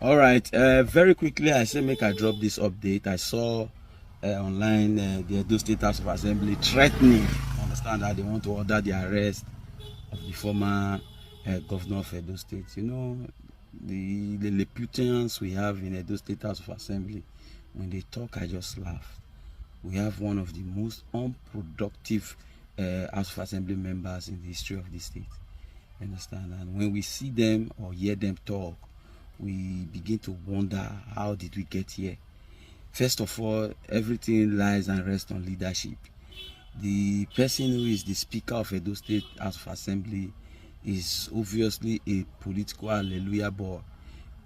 All right, very quickly, I say make I drop this update. I saw online the Edo State House of Assembly threatening, understand that they want to order the arrest of the former governor of Edo State. You know, the Lilliputians we have in Edo State House of Assembly, when they talk, I just laugh. We have one of the most unproductive House of Assembly members in the history of the state. Understand? And when we see them or hear them talk, we begin to wonder, how did we get here? First of all, everything lies and rests on leadership. The person who is the Speaker of Edo State House of Assembly is obviously a political hallelujah boy.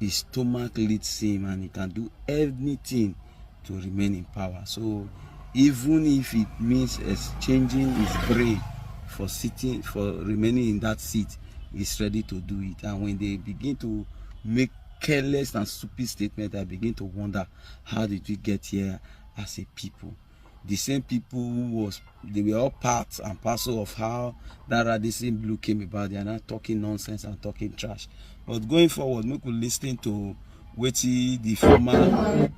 His stomach leads him and he can do anything to remain in power. So even if it means exchanging his brain for remaining in that seat, he's ready to do it. And when they begin to make careless and stupid statements, I begin to wonder, how did we get here as a people? The same people they were all part and parcel of how that Radisson Blue came about. They are not talking nonsense and talking trash. But going forward, we could listen to what the former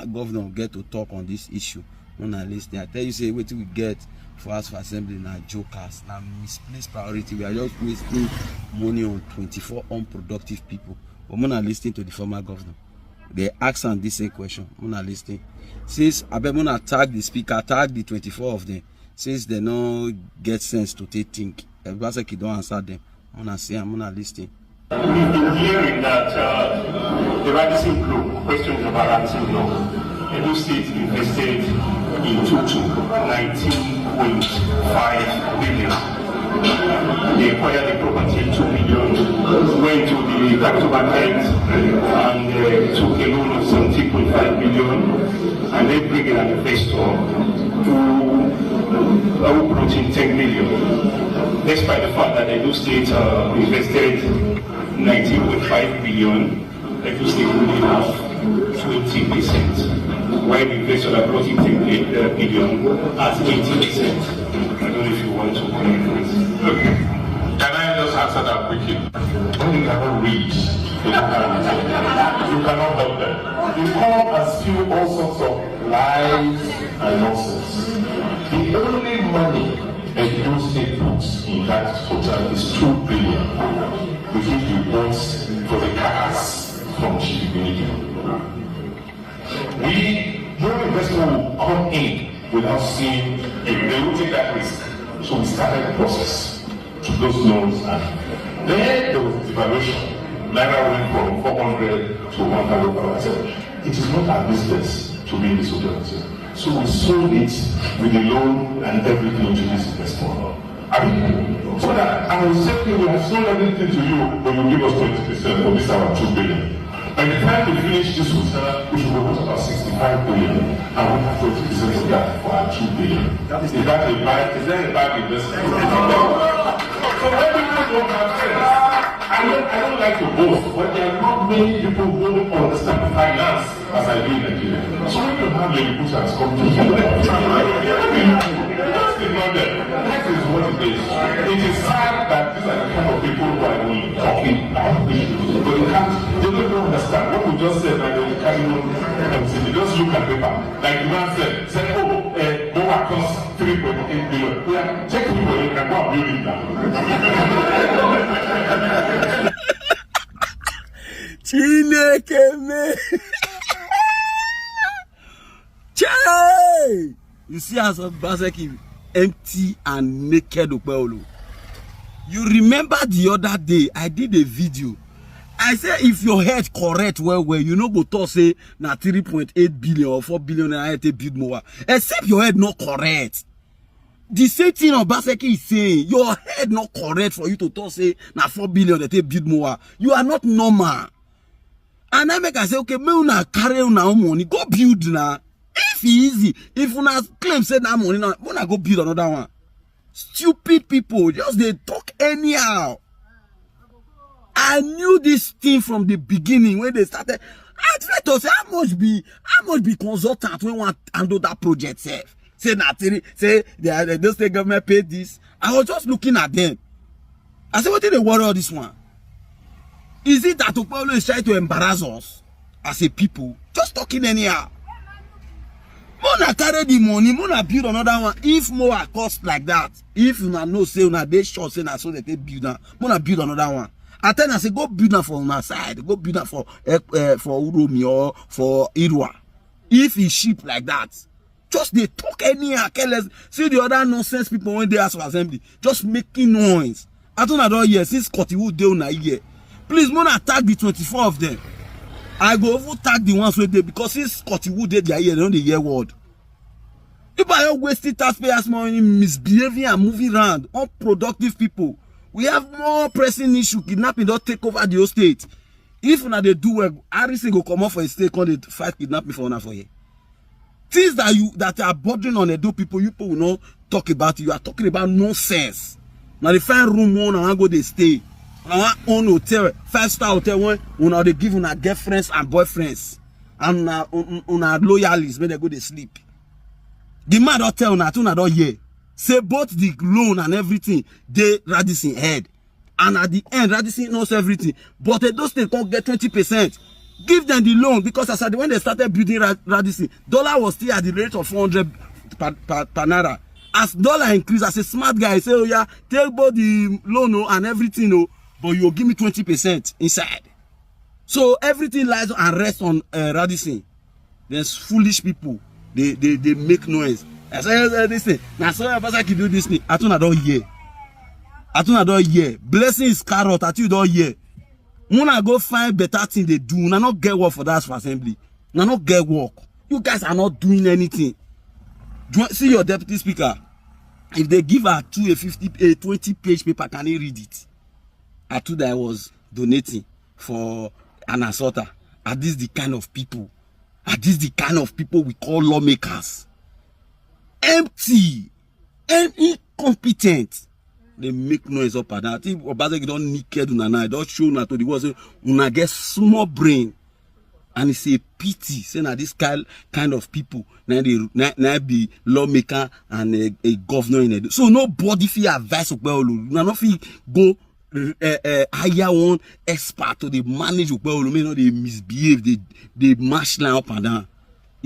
governor get to talk on this issue. When I listen, I tell you, say what we get for us for assembly now jokers, now misplaced priority. We are just wasting money on 24 unproductive people. But when I listen to the former governor, they ask on this same question. When I listen, since I bet when I tag the speaker, tag the 24 of them, since they don't get sense to think, Obaseki don't answer them. When I say I'm gonna listen. We've been hearing that the Radisson Blue, questions about Radisson Blue, Edo State invested in Tutu 19.5 billion. They acquired the property 2 million, went to the capital market and took a loan of 17.5 billion, and then bring in an investor who brought in 10 million. Despite the fact that Edo State invested 19.5 billion, Edo State only have 20%, while the investor that brought in 10 billion has 80%. I don't know if you want to comment on this. Okay. Can I just answer that quickly? When you cannot read, you cannot help them. You come and spew all sorts of lies and nonsense. The only money Edo State puts in that total is 2 billion, which is the bonds for the cars from Chibinidi. No investment will come in without seeing if they will take that risk. So we started the process to those loans, and then there was devaluation. Naira went from 400 to 1,000. It is not our business to be in this situation. So we sold it with the loan and everything to this investor. So that I will say we have sold everything to you, but you give us 20% for this our 2 billion. By the time we finish this hotel, we should go about 65 billion, and we have 20% of that for our 2 billion. Is that a bad investment? So when people don't have sense, I don't like to boast, but there are not many people who don't understand finance as I do in Nigeria. So when you have Lilliputians come to you, that's not them. That is what it is. It is sad that these are the kind of people who are talking about issues, but they don't understand what we just said. Like they carry on, they just look at paper. Like the man said, oh, Boa costs 3.8 billion. Yeah, check 3.8 and go and build it now. Chineke me. Chai! You see as Obaseki empty and naked Okpeolo. You remember the other day I did a video. I said if your head correct well, you know go talk say na 3.8 billion or 4 billion I take build more. Except your head not correct. The same thing Obaseki is saying. Your head not correct for you to talk say na 4 billion they take build more. You are not normal. And I make I say okay, me una carry una money go build now. If easy, if una claim say that money now, una go build another one. Stupid people, just they talk anyhow. I knew this thing from the beginning when they started. I tried to say how much be consultant when want handle that project self. Say Natiri, say the state government paid this. I was just looking at them. I said, what did they worry all this one? Is it that Okpebholo is trying to embarrass us as a people? Just talking anyhow. Mona carry the money, Mona build another one. If more cost like that, if you know say una dey sure say na so they build now, Mona build another one. I tell her say go build that for una side, go build that for Uromi or for Irwa. If it's cheap like that, just they talk anyhow, careless. See the other nonsense people when they ask for assembly, just making noise. I don't know here since Scottywood dey una here. Please, Mona tag the 24 of them. I go over tag the ones where they because since Scottywood dey their ear, they don't dey hear word. People are wasting taxpayers' money, misbehaving and moving around. Unproductive people. We have more pressing issue. Kidnapping don't take over the whole state. If una they do well, Harrison go come up for a state called the fight kidnapping for una for here. Things that are bothering on Edo people, you people will not talk about it. You are talking about nonsense. Now the fine room one and go they stay. Now own hotel, 5-star hotel one, una they give una girlfriends and boyfriends. And una loyalists when they go they sleep. The man don't tell una don't hear. Say both the loan and everything, they Radisson head. And at the end, Radisson knows everything. But those states can't get 20%. Give them the loan because as when they started building Radisson, dollar was still at the rate of 400 per naira. As dollar increase, as a smart guy, say, oh yeah, take both the loan and everything, but you'll give me 20% inside. So everything lies and rests on Radisson. There's foolish people. They make noise. I say this thing. Now so Obaseki do this thing. I don't hear. Blessing is carrot. I don't hear. Wanna go find better thing they do. Now not get work for that for assembly. Now not get work. You guys are not doing anything. See your deputy speaker. If they give her to a 20-page paper, can he read it? I told that I was donating for an assaulter. Are these the kind of people? Are these the kind of people we call lawmakers? Empty and incompetent. They make noise up and down. I think Obaseki don't naked una now. Don't show una to the world. Say una get small brain, and it's a pity. Say na this kind of people now they be lawmaker and a governor in it. So nobody feel advice Okpebholo. Una no fit go hire one expert to they manage Okpebholo. May not they misbehave. They mash line up and down.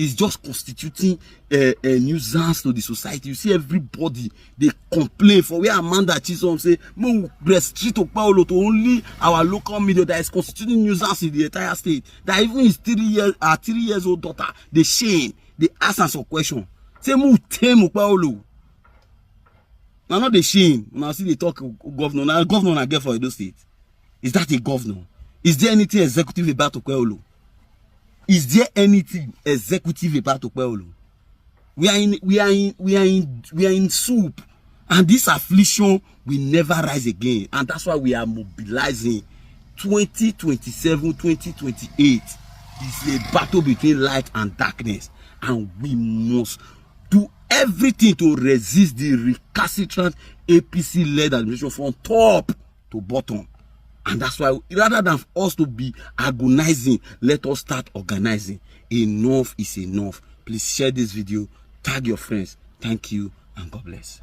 It's just constituting a nuisance to the society. You see everybody, they complain for where Amanda Chisom say, "Mo restrict Okpebholo to only our local media that is constituting nuisance in the entire state." That even his 3 years old daughter, they shame, they ask us a question. Say, "Mo tame Okpebholo." Now not the shame. Now see they talk governor. Now governor I get for Edo State. Is that a governor? Is there anything executive about Okpebholo? Is there anything executive about Okpebholo? We are in soup, and this affliction will never rise again, and that's why we are mobilizing. 2027, 2028 is a battle between light and darkness, and we must do everything to resist the recalcitrant APC-led administration from top to bottom. And that's why, rather than us to be agonizing, let us start organizing. Enough is enough. Please share this video, tag your friends. Thank you, and God bless.